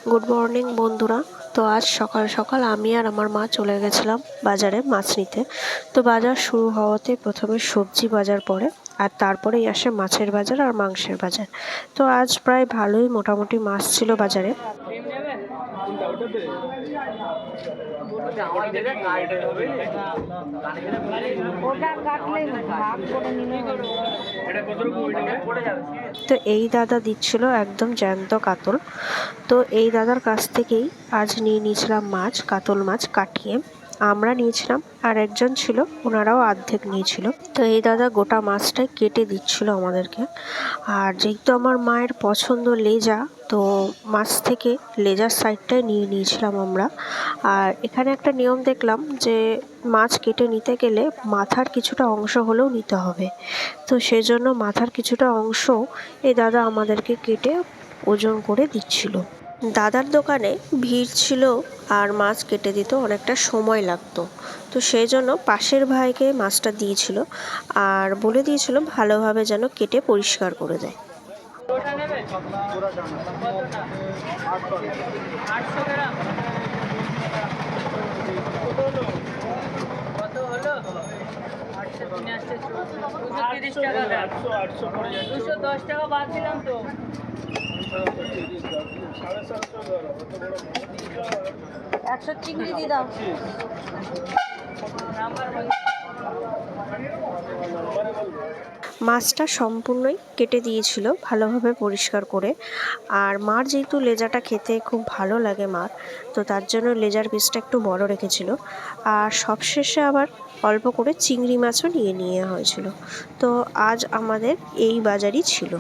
Good morning বন্ধুরা। তো আজ সকাল সকাল আমি আর আমার মা চলে গেছিলাম বাজারে মাছ নিতে। তো বাজার শুরু হওয়াতে প্রথমে সবজি বাজার পড়ে, আর তারপরেই আসে মাছের বাজার আর মাংসের বাজার। তো আজ প্রায় ভালোই মোটামুটি মাছ ছিল বাজারে। তো এই দাদা দিচ্ছিল একদম জ্যান্ত কাতল। তো এই দাদার কাছ থেকেই আজ নিয়ে নিয়েছিলাম মাছ, কাতল মাছ কাটিয়ে। আমরা নিয়েছিলাম, আর একজন ছিল, ওনারাও অর্ধেক নিয়েছিল। তো এই দাদা গোটা মাছটাই কেটে দিচ্ছিল আমাদেরকে। আর যেহেতু আমার মায়ের পছন্দ লেজা, তো মাছ থেকে লেজার সাইডটাই নিয়ে নিয়েছিলাম আমরা। আর এখানে একটা নিয়ম দেখলাম যে মাছ কেটে নিতে গেলে মাথার কিছুটা অংশ হলেও নিতে হবে। তো সেজন্য মাথার কিছুটা অংশ এই দাদা আমাদেরকে কেটে ওজন করে দিচ্ছিল। দাদার দোকানে ভিড় ছিল, আর মাছ কেটে দিত অনেকটা সময় লাগতো। তো সেই জন্য পাশের ভাইকে মাছটা দিয়েছিল, আর বলে দিয়েছিল ভালোভাবে যেন কেটে পরিষ্কার করে দেয়। চিংড়ি দিয়ে দাও। মাছটা সম্পূর্ণই কেটে দিয়েছিল ভালোভাবে পরিষ্কার করে। আর মার যেহেতু লেজাটা খেতে খুব ভালো লাগে মার, তো তার জন্য লেজার পিসটা একটু বড় রেখেছিল। আর সবশেষে আবার অল্প করে চিংড়ি মাছও নিয়ে হয়েছিল। তো আজ আমাদের এই বাজারই ছিল।